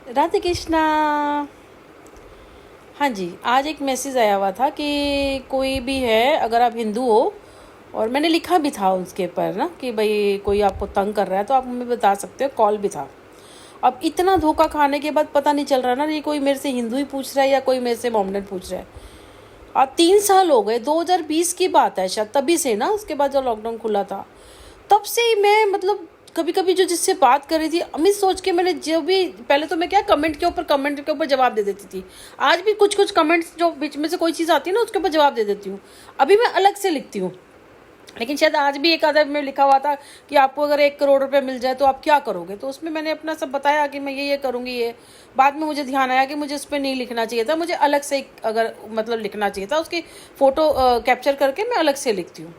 राधे कृष्णा। हाँ जी, आज एक मैसेज आया हुआ था कि कोई भी है, अगर आप हिंदू हो, और मैंने लिखा भी था उसके ऊपर ना कि भाई कोई आपको तंग कर रहा है तो आप हमें बता सकते हो, कॉल भी था। अब इतना धोखा खाने के बाद पता नहीं चल रहा ना, ये कोई मेरे से हिंदू ही पूछ रहा है या कोई मेरे से मोमडन पूछ रहा है। और 3 साल हो गए, 2020 की बात है शायद, तभी से ना, उसके बाद जो लॉकडाउन खुला था तब से ही मैं मतलब कभी कभी जो जिससे बात कर रही थी अमित सोच के, मैंने जो भी पहले तो मैं क्या कमेंट के ऊपर जवाब दे देती थी। आज भी कुछ कुछ कमेंट्स जो बीच में से कोई चीज़ आती है ना उसके ऊपर जवाब दे देती हूँ। अभी मैं अलग से लिखती हूँ, लेकिन शायद आज भी एक आधा में लिखा हुआ था कि आपको अगर 1 करोड़ रुपए मिल जाए तो आप क्या करोगे, तो उसमें मैंने अपना सब बताया कि मैं ये करूँगी। ये बाद में मुझे ध्यान आया कि मुझे उस पर नहीं लिखना चाहिए था, मुझे अलग से अगर मतलब लिखना चाहिए था, उसकी फ़ोटो कैप्चर करके मैं अलग से लिखती हूँ।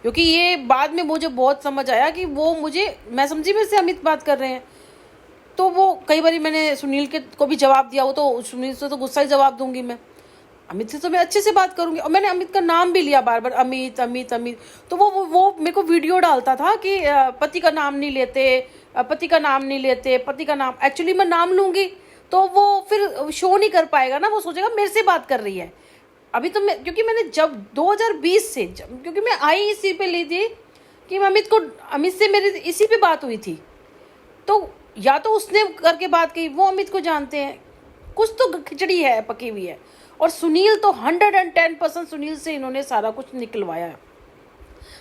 क्योंकि ये बाद में मुझे बहुत समझ आया कि वो मुझे, मैं समझी मेरे से अमित बात कर रहे हैं, तो वो कई बार मैंने सुनील के को भी जवाब दिया, वो तो सुनील से तो गुस्सा ही जवाब दूंगी मैं, अमित से तो मैं अच्छे से बात करूंगी। और मैंने अमित का नाम भी लिया बार बार, अमित अमित अमित। तो वो मेरे को वीडियो डालता था कि पति का नाम नहीं लेते, पति का नाम नहीं लेते, पति का नाम। एक्चुअली मैं नाम लूंगी तो वो फिर शो नहीं कर पाएगा ना, वो सोचेगा मेरे से बात कर रही है। अभी तो मैं, क्योंकि मैंने जब 2020 से क्योंकि मैं आई इसी पे ली थी कि अमित से मेरी इसी पे बात हुई थी, तो या तो उसने करके बात की, वो अमित को जानते हैं, कुछ तो खिचड़ी है, पकी हुई है। और सुनील तो 110% सुनील से इन्होंने सारा कुछ निकलवाया है।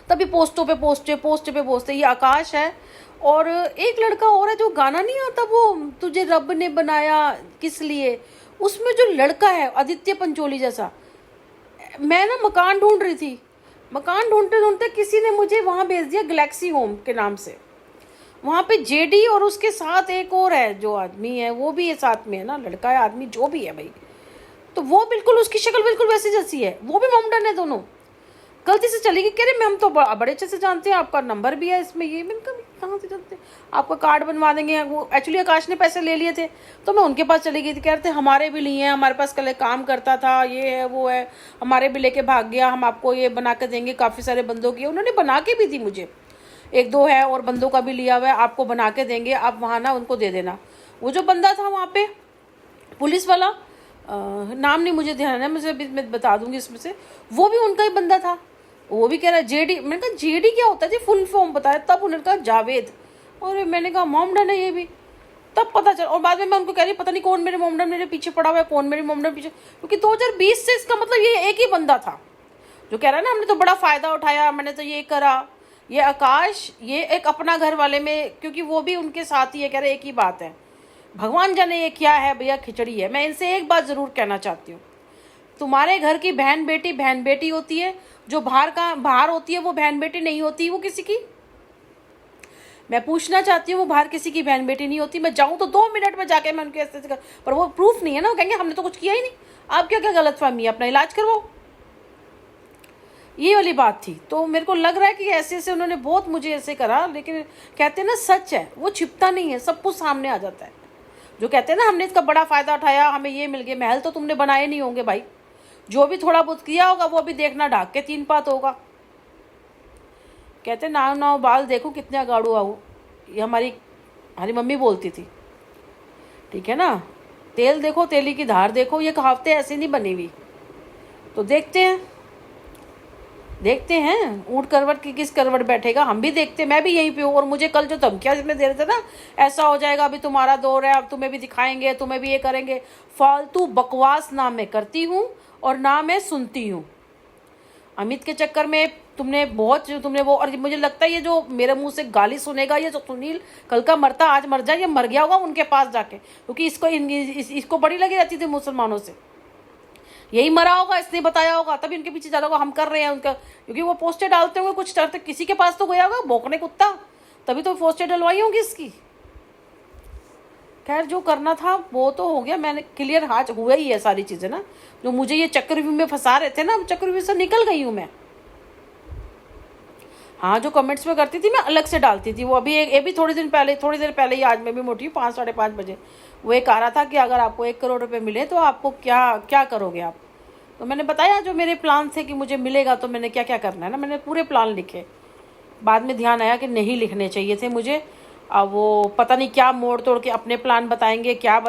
तभी पोस्टों पे ये आकाश है, और एक लड़का और है जो गाना नहीं आता, वो तुझे रब ने बनाया किस लिए, उसमें जो लड़का है आदित्य पंचोली जैसा। मैं ना मकान ढूंढ रही थी, मकान ढूंढते ढूंढते किसी ने मुझे वहाँ भेज दिया गैलेक्सी होम के नाम से। वहाँ पे जेडी और उसके साथ एक और है जो आदमी है, वो भी ये साथ में है ना, लड़का है आदमी जो भी है भाई, तो वो बिल्कुल उसकी शक्ल बिल्कुल वैसी जैसी है, वो भी मोमडन है दोनों। गलती से चली गई, कह रहे मैं हम तो बड़े अच्छे से जानते हैं, आपका नंबर भी है इसमें, ये मैंने कहा कहाँ से जानते हैं, आपका कार्ड बनवा देंगे। वो एक्चुअली आकाश ने पैसे ले लिए थे, तो मैं उनके पास चली गई थी, कह रहे थे हमारे भी लिए हैं, हमारे पास कल काम करता था, ये है वो है, हमारे भी लेके भाग गया, हम आपको ये बना के देंगे। काफ़ी सारे बंदों की उन्होंने बना के भी दी मुझे, 1-2 है और बंदों का भी लिया हुआ है, आपको बना के देंगे, आप वहाँ ना उनको दे देना। वो जो बंदा था वहाँ पे पुलिस वाला, नाम नहीं मुझे ध्यान है, मुझे अभी मैं बता दूंगी इसमें से, वो भी उनका ही बंदा था। वो भी कह रहा है जेडी। मैंने कहा जेडी क्या होता है जी, फुल फॉर्म बताया। तब उन्होंने कहा जावेद, और मैंने कहा मोमडन है ये भी। तब पता चला, और बाद में मैं उनको कह रही पता नहीं कौन मेरे मोमडन मेरे पीछे पड़ा हुआ है, कौन मेरे मोमडन पीछे, क्योंकि 2020 से इसका मतलब ये एक ही बंदा था जो कह रहा है ना हमने तो बड़ा फायदा उठाया, मैंने तो ये करा। ये आकाश, ये एक अपना घर वाले में, क्योंकि वो भी उनके साथ ही है, कह रहे एक ही बात है, भगवान जाने ये क्या है भैया, खिचड़ी है। मैं इनसे एक बात जरूर कहना चाहती हूँ, तुम्हारे घर की बहन बेटी होती है, जो बाहर होती है वो बहन बेटी नहीं होती वो किसी की। मैं पूछना चाहती हूँ, वो बाहर किसी की बहन बेटी नहीं होती। मैं जाऊँ तो 2 मिनट में जाके मैं उनके ऐसे कर, पर वो प्रूफ नहीं है ना, वो कहेंगे हमने तो कुछ किया ही नहीं, आप क्या क्या गलतफहमी है, अपना इलाज करवाओ। ये वाली बात थी। तो मेरे को लग रहा है कि ऐसे ऐसे उन्होंने बहुत मुझे ऐसे करा, लेकिन कहते हैं ना सच है वो छिपता नहीं है, सब कुछ सामने आ जाता है। जो कहते हैं ना हमने इसका बड़ा फायदा उठाया, हमें ये मिल गया, महल तो तुमने बनाए नहीं होंगे भाई, जो भी थोड़ा बहुत किया होगा वो भी देखना ढाक के 3 पात होगा। कहते नाव नाव बाल देखो कितने अगाड़ू आओ, ये हमारी मम्मी बोलती थी, ठीक है ना। तेल देखो तेली की धार देखो, ये कहावतें ऐसी नहीं बनी हुई। तो देखते हैं ऊँट करवट की किस करवट बैठेगा, हम भी देखते, मैं भी यहीं पे हूँ। और मुझे कल जो धमकियाँ जिसमें दे रहे थे ना, ऐसा हो जाएगा, अभी तुम्हारा दौर है, अब तुम्हें भी दिखाएंगे, तुम्हें भी ये करेंगे, फालतू बकवास ना मैं करती हूँ और ना मैं सुनती हूँ। अमित के चक्कर में तुमने वो, और मुझे लगता है ये जो मेरे मुंह से गाली सुनेगा, ये जो सुनील कल का मरता आज मर जाए, ये मर गया होगा उनके पास जाके, क्योंकि इसको बड़ी लगी रहती थी मुसलमानों से, यही मरा होगा, इसने बताया होगा, तभी उनके पीछे चला होगा हम कर रहे हैं उनका। क्योंकि वो पोस्टर डालते होंगे कुछ करते, किसी के पास तो गया होगा भौंकने कुत्ता, तभी तो पोस्टर डलवाई होंगी इसकी। खैर जो करना था वो तो हो गया, मैंने क्लियर आज हुआ ही है सारी चीजें ना। जो मुझे ये चक्रव्यूह में फंसा रहे थे ना, चक्रव्यूह से निकल गई हूँ मैं। हाँ जो कमेंट्स में करती थी मैं अलग से डालती थी। वो अभी ये भी थोड़ी देर पहले ही, आज मैं भी मोटी हूँ, 5-5:30 बजे वो एक आ रहा था कि अगर आपको 1 करोड़ रुपए मिले तो आपको क्या क्या करोगे आप। तो मैंने बताया जो मेरे प्लान थे कि मुझे मिलेगा तो मैंने क्या क्या करना है ना, मैंने पूरे प्लान लिखे। बाद में ध्यान आया कि नहीं लिखने चाहिए थे मुझे। अब वो पता नहीं क्या मोड़ तोड़ के अपने प्लान बताएंगे, क्या